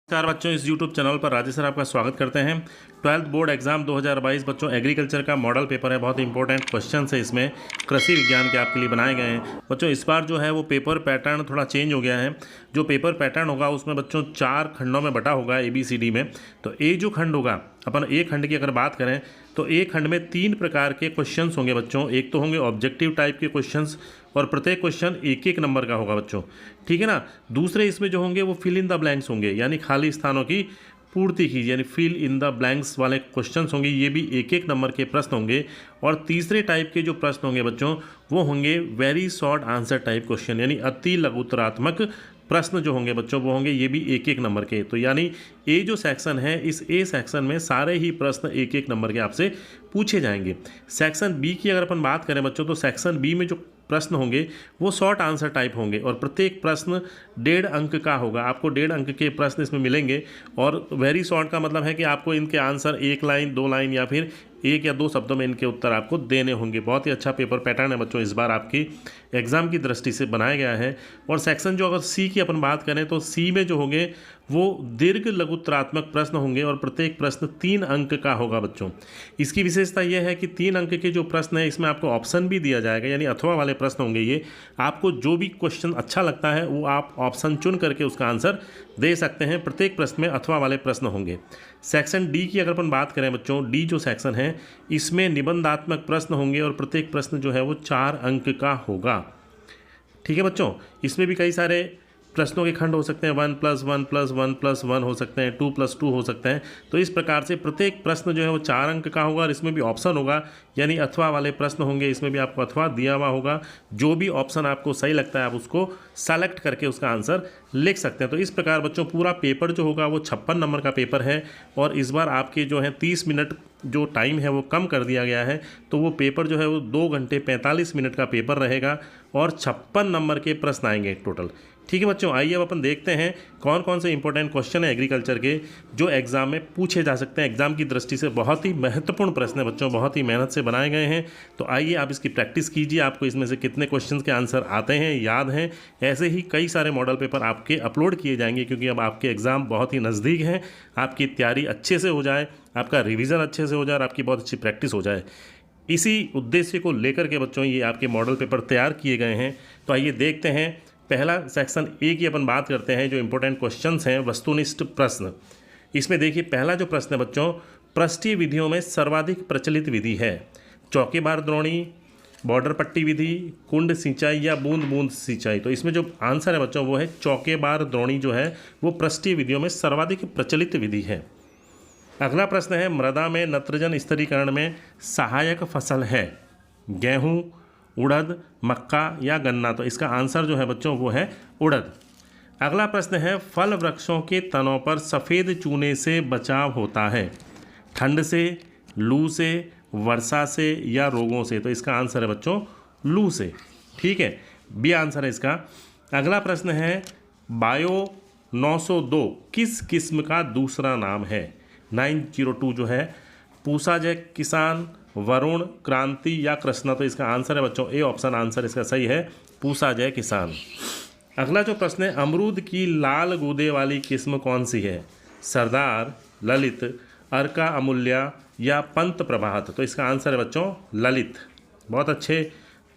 नमस्कार बच्चों, इस YouTube चैनल पर राजेश सर आपका स्वागत करते हैं। 12th बोर्ड एग्जाम 2022 बच्चों एग्रीकल्चर का मॉडल पेपर है। बहुत इंपॉर्टेंट क्वेश्चन है इसमें, कृषि विज्ञान के आपके लिए बनाए गए हैं। बच्चों इस बार जो है वो पेपर पैटर्न थोड़ा चेंज हो गया है। जो पेपर पैटर्न होगा उसमें बच्चों 4 खंडों में बटा होगा ABCD में। तो ए जो खंड होगा, अपन ए खंड की अगर बात करें तो ए खंड में 3 प्रकार के क्वेश्चंस होंगे बच्चों। एक तो होंगे ऑब्जेक्टिव टाइप के क्वेश्चंस और प्रत्येक क्वेश्चन एक एक नंबर का होगा बच्चों, ठीक है ना। दूसरे इसमें जो होंगे वो फिल इन द ब्लैंक्स होंगे, यानी खाली स्थानों की पूर्ति कीजिए, यानी फिल इन द ब्लैंक्स वाले क्वेश्चंस होंगे। ये भी एक एक नंबर के प्रश्न होंगे। और तीसरे टाइप के जो प्रश्न होंगे बच्चों वो होंगे very short answer type question, यानी अति लघुत्तरात्मक प्रश्न जो होंगे बच्चों वो होंगे ये भी एक एक नंबर के। तो यानी ए जो सेक्शन है, इस ए सेक्शन में सारे ही प्रश्न एक एक नंबर के आपसे पूछे जाएंगे। सेक्शन बी की अगर अपन बात करें बच्चों तो सेक्शन बी में जो प्रश्न होंगे वो शॉर्ट आंसर टाइप होंगे और प्रत्येक प्रश्न 1.5 अंक का होगा। आपको 1.5 अंक के प्रश्न इसमें मिलेंगे। और वेरी शॉर्ट का मतलब है कि आपको इनके आंसर 1 लाइन 2 लाइन या फिर 1 या 2 शब्दों में इनके उत्तर आपको देने होंगे। बहुत ही अच्छा पेपर पैटर्न है बच्चों, इस बार आपकी एग्जाम की दृष्टि से बनाया गया है। और सेक्शन जो अगर सी की अपन बात करें तो सी में जो होंगे वो दीर्घ लघुत्तरात्मक प्रश्न होंगे और प्रत्येक प्रश्न 3 अंक का होगा बच्चों। इसकी विशेषता यह है कि 3 अंक के जो प्रश्न है इसमें आपको ऑप्शन भी दिया जाएगा, यानी अथवा वाले प्रश्न होंगे ये। आपको जो भी क्वेश्चन अच्छा लगता है वो आप ऑप्शन चुन करके उसका आंसर दे सकते हैं। प्रत्येक प्रश्न में अथवा वाले प्रश्न होंगे। सेक्शन डी की अगर अपन बात करें बच्चों, डी जो सेक्शन है इसमें निबंधात्मक प्रश्न होंगे और प्रत्येक प्रश्न जो है वो 4 अंक का होगा, ठीक है बच्चों। इसमें भी कई सारे प्रश्नों के खंड हो सकते हैं, 1+1+1+1 हो सकते हैं, 2+2 हो सकते हैं। तो इस प्रकार से प्रत्येक प्रश्न जो है वो 4 अंक का होगा और इसमें भी ऑप्शन होगा, यानी अथवा वाले प्रश्न होंगे। इसमें भी आपको अथवा दिया हुआ होगा। जो भी ऑप्शन आपको सही लगता है आप उसको सेलेक्ट करके उसका आंसर लिख सकते हैं। तो इस प्रकार बच्चों पूरा पेपर जो होगा वो 56 नंबर का पेपर है। और इस बार आपके जो है 30 मिनट जो टाइम है वो कम कर दिया गया है। तो वो पेपर जो है वो 2 घंटे 45 मिनट का पेपर रहेगा और 56 नंबर के प्रश्न आएंगे टोटल, ठीक है बच्चों। आइए अब अपन देखते हैं कौन कौन से इंपॉर्टेंट क्वेश्चन है एग्रीकल्चर के जो एग्जाम में पूछे जा सकते हैं। एग्जाम की दृष्टि से बहुत ही महत्वपूर्ण प्रश्न है बच्चों, बहुत ही मेहनत से बनाए गए हैं। तो आइए आप इसकी प्रैक्टिस कीजिए, आपको इसमें से कितने क्वेश्चन के आंसर आते हैं, याद हैं। ऐसे ही कई सारे मॉडल पेपर आपके अपलोड किए जाएंगे क्योंकि अब आपके एग्ज़ाम बहुत ही नज़दीक हैं। आपकी तैयारी अच्छे से हो जाए, आपका रिविज़न अच्छे से हो जाए और आपकी बहुत अच्छी प्रैक्टिस हो जाए, इसी उद्देश्य को लेकर के बच्चों ये आपके मॉडल पेपर तैयार किए गए हैं। तो आइए देखते हैं। पहला सेक्शन ए की अपन बात करते हैं। जो इंपॉर्टेंट क्वेश्चंस हैं वस्तुनिष्ठ प्रश्न। इसमें देखिए पहला जो प्रश्न है बच्चों, पृष्ठीय विधियों में सर्वाधिक प्रचलित विधि है चौकीबार द्रोणी, बॉर्डर पट्टी विधि, कुंड सिंचाई या बूंद बूंद सिंचाई। तो इसमें जो आंसर है बच्चों वो है चौकीबार द्रोणी जो है वो पृष्ठीय विधियों में सर्वाधिक प्रचलित विधि है। अगला प्रश्न है मृदा में नत्रजन स्थिरीकरण में सहायक फसल है गेहूँ, उड़द, मक्का या गन्ना। तो इसका आंसर जो है बच्चों वो है उड़द। अगला प्रश्न है फल वृक्षों के तनों पर सफ़ेद चूने से बचाव होता है ठंड से, लू से, वर्षा से या रोगों से। तो इसका आंसर है बच्चों लू से, ठीक है, बी आंसर है इसका। अगला प्रश्न है बायो 902 किस किस्म का दूसरा नाम है। 902 जो है पूसा जय किसान, वरुण, क्रांति या कृष्णा। तो इसका आंसर है बच्चों ए ऑप्शन आंसर इसका सही है, पूसा जय किसान। अगला जो प्रश्न है अमरूद की लाल गूदे वाली किस्म कौन सी है सरदार, ललित, अर्का अमूल्या या पंत प्रभात। तो इसका आंसर है बच्चों ललित। बहुत अच्छे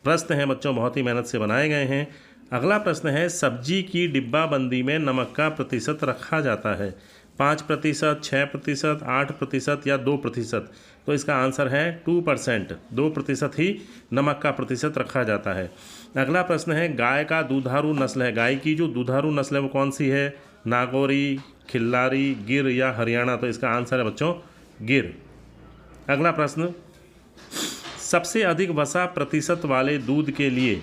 प्रश्न हैं बच्चों, बहुत ही मेहनत से बनाए गए हैं। अगला प्रश्न है सब्जी की डिब्बाबंदी में नमक का प्रतिशत रखा जाता है 5%, 6%, 8% या 2%। तो इसका आंसर है 2%, 2% ही नमक का प्रतिशत रखा जाता है। अगला प्रश्न है गाय का दुधारू नस्ल है, गाय की जो दुधारू नस्ल है वो कौन सी है नागौरी, खिल्लारी, गिर या हरियाणा। तो इसका आंसर है बच्चों गिर। अगला प्रश्न सबसे अधिक वसा प्रतिशत वाले दूध के लिए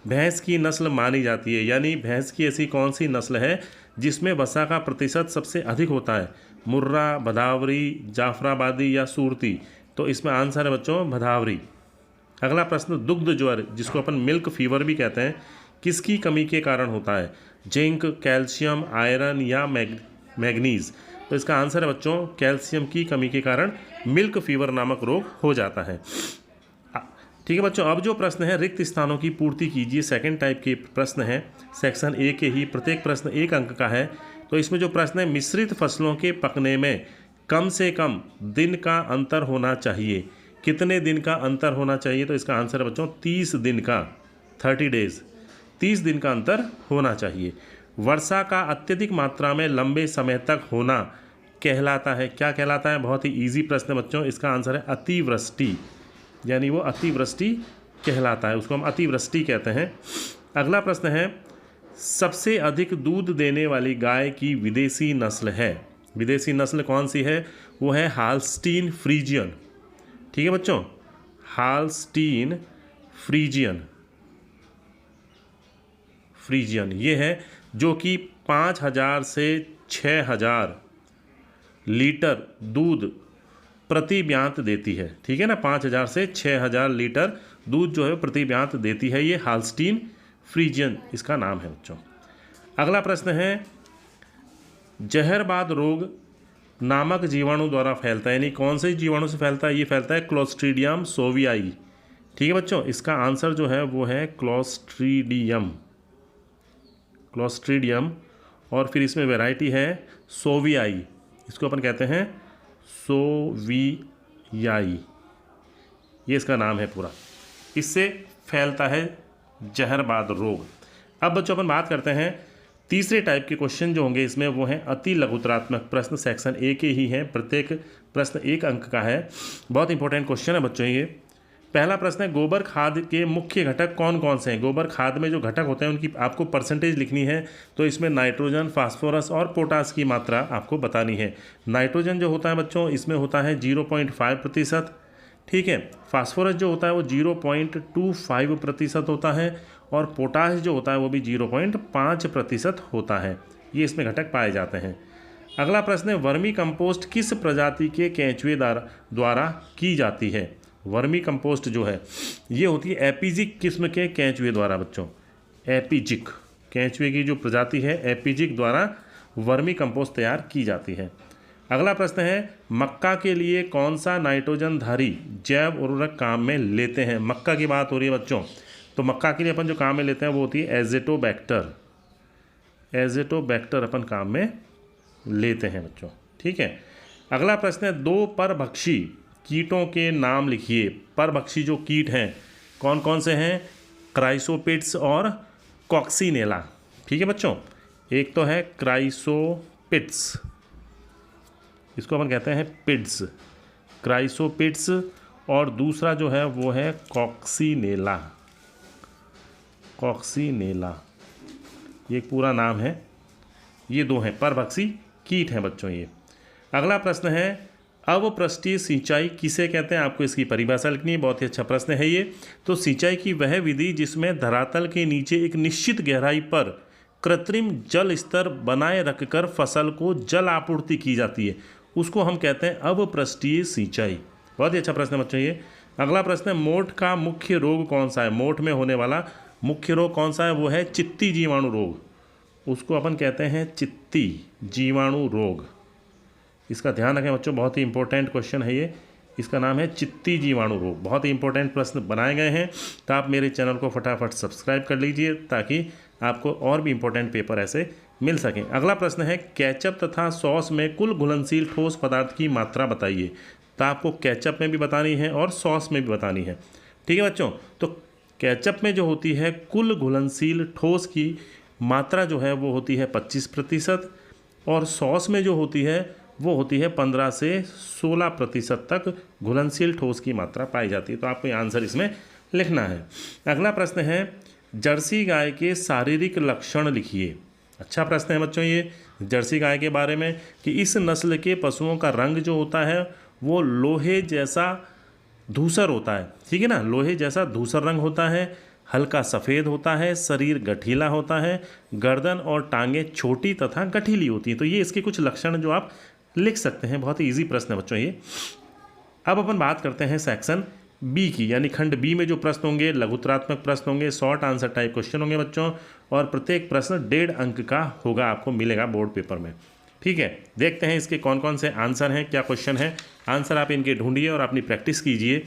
भैंस की नस्ल मानी जाती है, यानी भैंस की ऐसी कौन सी नस्ल है जिसमें वसा का प्रतिशत सबसे अधिक होता है मुर्रा, भदावरी, जाफराबादी या सूरती। तो इसमें आंसर है बच्चों भदावरी। अगला प्रश्न दुग्ध ज्वर जिसको अपन मिल्क फीवर भी कहते हैं किसकी कमी के कारण होता है जिंक, कैल्शियम, आयरन या मैग्नीज। तो इसका आंसर है बच्चों कैल्शियम की कमी के कारण मिल्क फीवर नामक रोग हो जाता है, ठीक है बच्चों। अब जो प्रश्न है रिक्त स्थानों की पूर्ति कीजिए, सेकंड टाइप के प्रश्न है सेक्शन ए के ही। प्रत्येक प्रश्न 1 अंक का है। तो इसमें जो प्रश्न है, मिश्रित फसलों के पकने में कम से कम दिन का अंतर होना चाहिए। कितने दिन का अंतर होना चाहिए? तो इसका आंसर है बच्चों 30 दिन का, 30 डेज, 30 दिन का अंतर होना चाहिए। वर्षा का अत्यधिक मात्रा में लंबे समय तक होना कहलाता है, क्या कहलाता है? बहुत ही इजी प्रश्न है बच्चों, इसका आंसर है अतिवृष्टि, यानी वो अतिवृष्टि कहलाता है, उसको हम अतिवृष्टि कहते हैं। अगला प्रश्न है, सबसे अधिक दूध देने वाली गाय की विदेशी नस्ल है। विदेशी नस्ल कौन सी है? वो है हाल्स्टीन फ्रीजियन। ठीक है बच्चों, हाल्स्टीन फ्रीजियन, फ्रीजियन ये है जो कि 5000 से 6000 लीटर दूध प्रति ब्यांत देती है। ठीक है ना, 5000 से 6000 लीटर दूध जो है प्रति ब्यांत देती है, ये हाल्स्टीन फ्रीजियन इसका नाम है बच्चों। अगला प्रश्न है, जहरबाद रोग नामक जीवाणु द्वारा फैलता है, यानी कौन से जीवाणु से फैलता है? ये फैलता है क्लोस्ट्रीडियम सोवियाई। ठीक है बच्चों, इसका आंसर जो है वो है क्लोस्ट्रीडियम, क्लोस्ट्रीडियम, और फिर इसमें वैरायटी है सोवियाई, इसको अपन कहते हैं सोवियाई, ये इसका नाम है पूरा, इससे फैलता है जहरबाद रोग। अब बच्चों अपन बात करते हैं तीसरे टाइप के क्वेश्चन जो होंगे इसमें, वो हैं अति लघुतरात्मक प्रश्न, सेक्शन ए के ही हैं, प्रत्येक प्रश्न 1 अंक का है। बहुत इंपॉर्टेंट क्वेश्चन है बच्चों ये। पहला प्रश्न है, गोबर खाद के मुख्य घटक कौन कौन से हैं? गोबर खाद में जो घटक होते हैं उनकी आपको परसेंटेज लिखनी है, तो इसमें नाइट्रोजन, फास्फोरस और पोटास की मात्रा आपको बतानी है। नाइट्रोजन जो होता है बच्चों इसमें होता है 0.5%, ठीक है। फास्फोरस जो होता है वो 0.25% होता है, और पोटास जो होता है वो भी 0.5% होता है। ये इसमें घटक पाए जाते हैं। अगला प्रश्न है, वर्मी कंपोस्ट किस प्रजाति के केंचुए द्वारा की जाती है? वर्मी कंपोस्ट जो है ये होती है एपिजिक किस्म के केंचुए द्वारा बच्चों, एपिजिक केंचुए की जो प्रजाति है एपिजिक द्वारा वर्मी कंपोस्ट तैयार की जाती है। अगला प्रश्न है, मक्का के लिए कौन सा नाइट्रोजनधारी जैव उर्वरक काम में लेते हैं? मक्का की बात हो रही है बच्चों, तो मक्का के लिए अपन जो काम में लेते हैं वो होती है एजेटोबैक्टर, एजेटोबैक्टर अपन काम में लेते हैं बच्चों, ठीक है। अगला प्रश्न है, 2 परभक्षी कीटों के नाम लिखिए। परभक्षी जो कीट हैं कौन कौन से हैं? क्राइसोपिड्स और कॉक्सिनेला, ठीक है बच्चों। एक तो है क्राइसोपिड्स, इसको अपन कहते हैं पिड्स, क्राइसोपिड्स, और दूसरा जो है वो है कॉक्सिनेला, कॉक्सिनेला, ये पूरा नाम है। ये 2 हैं परभक्षी कीट हैं बच्चों ये। अगला प्रश्न है, अवपृष्ठीय सिंचाई किसे कहते हैं? आपको इसकी परिभाषा लिखनी है, बहुत ही अच्छा प्रश्न है ये। तो सिंचाई की वह विधि जिसमें धरातल के नीचे एक निश्चित गहराई पर कृत्रिम जल स्तर बनाए रखकर फसल को जल आपूर्ति की जाती है, उसको हम कहते हैं अवपृष्ठीय सिंचाई। बहुत ही अच्छा प्रश्न है बच्चों ये। अगला प्रश्न है, मोठ का मुख्य रोग कौन सा है? मोठ में होने वाला मुख्य रोग कौन सा है? वो है चित्ती जीवाणु रोग, उसको अपन कहते हैं चित्ती जीवाणु रोग। इसका ध्यान रखें बच्चों, बहुत ही इंपॉर्टेंट क्वेश्चन है ये। इसका नाम है चित्ती जीवाणु रोग। बहुत ही इंपॉर्टेंट प्रश्न बनाए गए हैं, तो आप मेरे चैनल को फटाफट सब्सक्राइब कर लीजिए ताकि आपको और भी इंपॉर्टेंट पेपर ऐसे मिल सकें। अगला प्रश्न है, केचप तथा सॉस में कुल घुलनशील ठोस पदार्थ की मात्रा बताइए। तो आपको केचप में भी बतानी है और सॉस में भी बतानी है, ठीक है बच्चों। तो केचप में जो होती है कुल घुलनशील ठोस की मात्रा जो है वो होती है 25%, और सॉस में जो होती है वो होती है 15 से 16% तक घुलनशील ठोस की मात्रा पाई जाती है। तो आपको आंसर इसमें लिखना है। अगला प्रश्न है, जर्सी गाय के शारीरिक लक्षण लिखिए। अच्छा प्रश्न है बच्चों ये जर्सी गाय के बारे में, कि इस नस्ल के पशुओं का रंग जो होता है वो लोहे जैसा धूसर होता है, ठीक है ना, लोहे जैसा धूसर रंग होता है, हल्का सफ़ेद होता है, शरीर गठीला होता है, गर्दन और टांगें छोटी तथा गठीली होती हैं। तो ये इसके कुछ लक्षण जो आप लिख सकते हैं। बहुत ही ईजी प्रश्न है बच्चों ये। अब अपन बात करते हैं सेक्शन बी की, यानी खंड बी में जो प्रश्न होंगे लघुतरात्मक प्रश्न होंगे, शॉर्ट आंसर टाइप क्वेश्चन होंगे बच्चों, और प्रत्येक प्रश्न 1.5 अंक का होगा, आपको मिलेगा बोर्ड पेपर में, ठीक है। देखते हैं इसके कौन कौन से आंसर हैं, क्या क्वेश्चन है। आंसर आप इनके ढूंढिए और अपनी प्रैक्टिस कीजिए।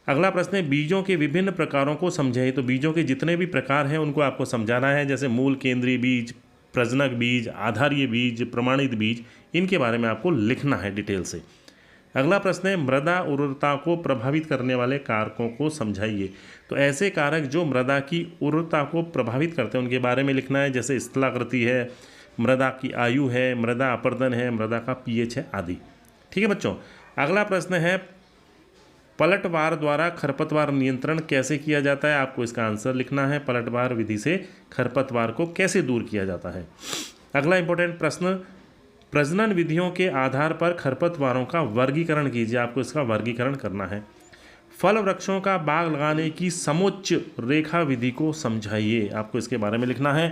अगला प्रश्न है, बीजों के विभिन्न प्रकारों को समझाइए। तो बीजों के जितने भी प्रकार हैं उनको आपको समझाना है, जैसे मूल केंद्रीय बीज, प्रजनक बीज, आधारीय बीज, प्रमाणित बीज, इनके बारे में आपको लिखना है डिटेल से। अगला प्रश्न है मृदा उर्वरता को प्रभावित करने वाले कारकों को समझाइए। तो ऐसे कारक जो मृदा की उर्वरता को प्रभावित करते हैं उनके बारे में लिखना है, जैसे स्थलाकृति है, मृदा की आयु है, मृदा अपरदन है, मृदा का पीएच है आदि। ठीक है बच्चों। अगला प्रश्न है पलटवार द्वारा खरपतवार नियंत्रण कैसे किया जाता है। आपको इसका आंसर लिखना है, पलटवार विधि से खरपतवार को कैसे दूर किया जाता है। अगला इंपॉर्टेंट प्रश्न प्रजनन विधियों के आधार पर खरपतवारों का वर्गीकरण कीजिए। आपको इसका वर्गीकरण करना है। फल वृक्षों का बाग लगाने की समोच्च रेखा विधि को समझाइए। आपको इसके बारे में लिखना है।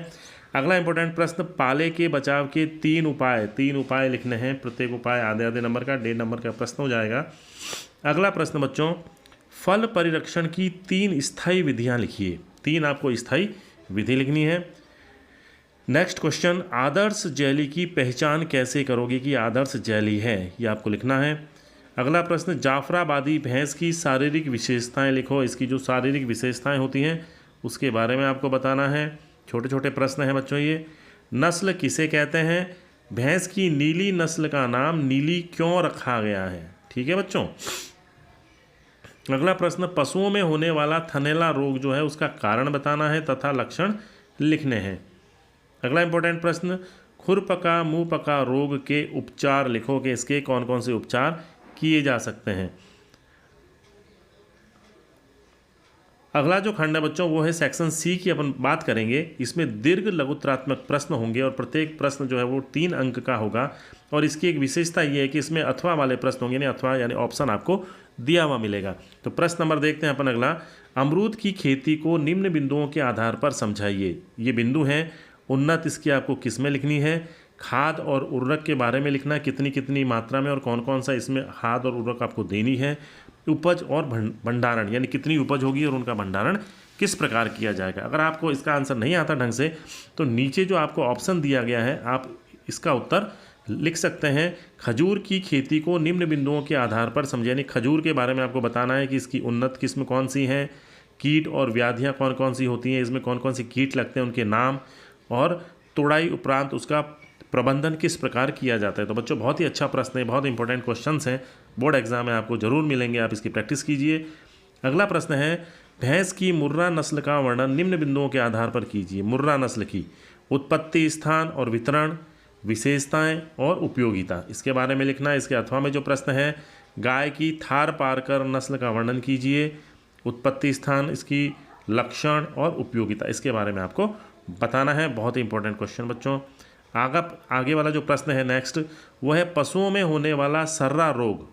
अगला इंपॉर्टेंट प्रश्न पाले के बचाव के 3 उपाय लिखने हैं। प्रत्येक उपाय आधे आधे नंबर का 1.5 नंबर का प्रश्न हो जाएगा। अगला प्रश्न बच्चों फल परिरक्षण की 3 स्थायी विधियां लिखिए। 3 आपको स्थायी विधि लिखनी है। नेक्स्ट क्वेश्चन आदर्श जैली की पहचान कैसे करोगे कि आदर्श जैली है, ये आपको लिखना है। अगला प्रश्न जाफराबादी भैंस की शारीरिक विशेषताएं लिखो। इसकी जो शारीरिक विशेषताएं होती हैं उसके बारे में आपको बताना है। छोटे छोटे प्रश्न हैं बच्चों ये। नस्ल किसे कहते हैं। भैंस की नीली नस्ल का नाम नीली क्यों रखा गया है। ठीक है बच्चों। अगला प्रश्न पशुओं में होने वाला थनैला रोग जो है उसका कारण बताना है तथा लक्षण लिखने हैं। अगला इंपॉर्टेंट प्रश्न खुरपका मुंह पका रोग के उपचार लिखो कि इसके कौन कौन से उपचार किए जा सकते हैं। अगला जो खंड है बच्चों वो है सेक्शन सी की अपन बात करेंगे। इसमें दीर्घ लघुत्रात्मक प्रश्न होंगे और प्रत्येक प्रश्न जो है वो 3 अंक का होगा। और इसकी एक विशेषता ये है कि इसमें अथवा वाले प्रश्न होंगे, अथवा यानी ऑप्शन आपको दिया हुआ मिलेगा। तो प्रश्न नंबर देखते हैं अपन अगला। अमरूद की खेती को निम्न बिंदुओं के आधार पर समझाइए। ये बिंदु हैं। उन्नत इसकी आपको किस में लिखनी है। खाद और उर्वरक के बारे में लिखना है, कितनी कितनी मात्रा में और कौन कौन सा इसमें खाद और उर्वरक आपको देनी है। उपज और भंडारण यानी कितनी उपज होगी और उनका भंडारण किस प्रकार किया जाएगा। अगर आपको इसका आंसर नहीं आता ढंग से तो नीचे जो आपको ऑप्शन दिया गया है आप इसका उत्तर लिख सकते हैं। खजूर की खेती को निम्न बिंदुओं के आधार पर समझे, यानी खजूर के बारे में आपको बताना है कि इसकी उन्नत किस्म कौन सी हैं, कीट और व्याधियाँ कौन कौन सी होती हैं, इसमें कौन कौन सी कीट लगते हैं उनके नाम, और तोड़ाई उपरांत उसका प्रबंधन किस प्रकार किया जाता है। तो बच्चों बहुत ही अच्छा प्रश्न है, बहुत इंपॉर्टेंट क्वेश्चंस हैं, बोर्ड एग्जाम में आपको जरूर मिलेंगे, आप इसकी प्रैक्टिस कीजिए। अगला प्रश्न है भैंस की मुर्रा नस्ल का वर्णन निम्न बिंदुओं के आधार पर कीजिए। मुर्रा नस्ल की उत्पत्ति स्थान और वितरण, विशेषताएं और उपयोगिता, इसके बारे में लिखना है। इसके अथवा में जो प्रश्न है गाय की थार पारकर नस्ल का वर्णन कीजिए। उत्पत्ति स्थान, इसकी लक्षण और उपयोगिता, इसके बारे में आपको बताना है। बहुत ही इंपॉर्टेंट क्वेश्चन बच्चों। आगे वाला जो प्रश्न है नेक्स्ट वो है पशुओं में होने वाला सर्रा रोग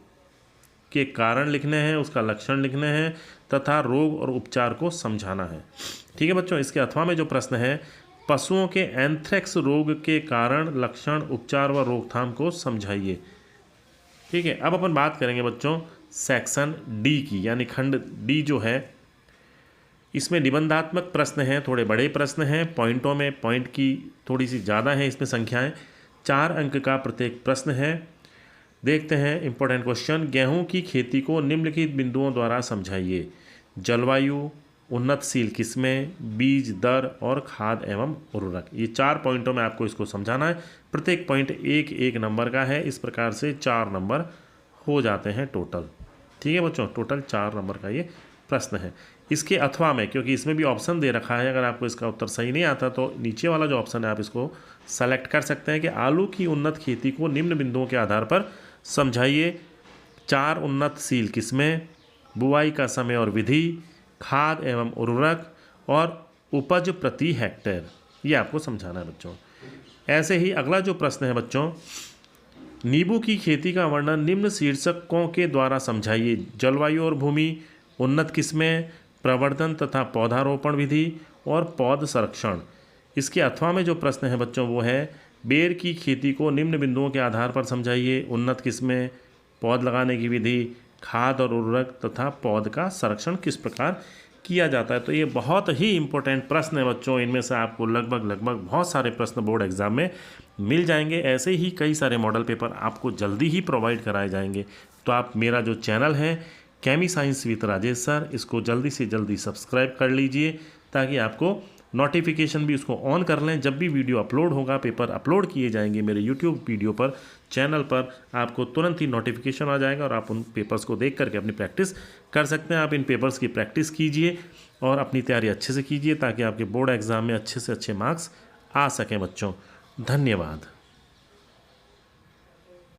के कारण लिखने हैं, उसका लक्षण लिखने हैं तथा रोग और उपचार को समझाना है। ठीक है बच्चों। इसके अथवा में जो प्रश्न है पशुओं के एंथ्रेक्स रोग के कारण, लक्षण, उपचार व रोकथाम को समझाइए। ठीक है। अब अपन बात करेंगे बच्चों सेक्शन डी की, यानी खंड डी जो है इसमें निबंधात्मक प्रश्न हैं, थोड़े बड़े प्रश्न हैं, पॉइंटों में पॉइंट की थोड़ी सी ज़्यादा है इसमें संख्याएं। 4 अंक का प्रत्येक प्रश्न है। देखते हैं इंपॉर्टेंट क्वेश्चन। गेहूं की खेती को निम्नलिखित बिंदुओं द्वारा समझाइए। जलवायु, उन्नतशील किस्में, बीज दर और खाद एवं उर्वरक। ये 4 पॉइंटों में आपको इसको समझाना है। प्रत्येक पॉइंट 1-1 नंबर का है। इस प्रकार से 4 नंबर हो जाते हैं टोटल। ठीक है बच्चों, टोटल 4 नंबर का ये प्रश्न है। इसके अथवा में, क्योंकि इसमें भी ऑप्शन दे रखा है, अगर आपको इसका उत्तर सही नहीं आता तो नीचे वाला जो ऑप्शन है आप इसको सेलेक्ट कर सकते हैं कि आलू की उन्नत खेती को निम्न बिंदुओं के आधार पर समझाइए। 4 उन्नतशील किस्में, बुआई का समय और विधि, खाद एवं उर्वरक और उपज प्रति हेक्टेयर, ये आपको समझाना है बच्चों। ऐसे ही अगला जो प्रश्न है बच्चों नींबू की खेती का वर्णन निम्न शीर्षकों के द्वारा समझाइए। जलवायु और भूमि, उन्नत किस्में, प्रवर्धन तथा पौधारोपण विधि और पौध संरक्षण। इसके अथवा में जो प्रश्न है बच्चों वो है बेर की खेती को निम्न बिंदुओं के आधार पर समझाइए। उन्नत किस्में, पौध लगाने की विधि, खाद और उर्वरक तथा पौध का संरक्षण किस प्रकार किया जाता है। तो ये बहुत ही इंपॉर्टेंट प्रश्न है बच्चों। इनमें से आपको लगभग बहुत सारे प्रश्न बोर्ड एग्जाम में मिल जाएंगे। ऐसे ही कई सारे मॉडल पेपर आपको जल्दी ही प्रोवाइड कराए जाएंगे। तो आप मेरा जो चैनल है केमी साइंस विद राजेश सर, इसको जल्दी से जल्दी सब्सक्राइब कर लीजिए ताकि आपको नोटिफिकेशन भी उसको ऑन कर लें। जब भी वीडियो अपलोड होगा, पेपर अपलोड किए जाएंगे मेरे यूट्यूब वीडियो पर, चैनल पर, आपको तुरंत ही नोटिफिकेशन आ जाएगा और आप उन पेपर्स को देख करके अपनी प्रैक्टिस कर सकते हैं। आप इन पेपर्स की प्रैक्टिस कीजिए और अपनी तैयारी अच्छे से कीजिए ताकि आपके बोर्ड एग्ज़ाम में अच्छे से अच्छे मार्क्स आ सकें बच्चों। धन्यवाद।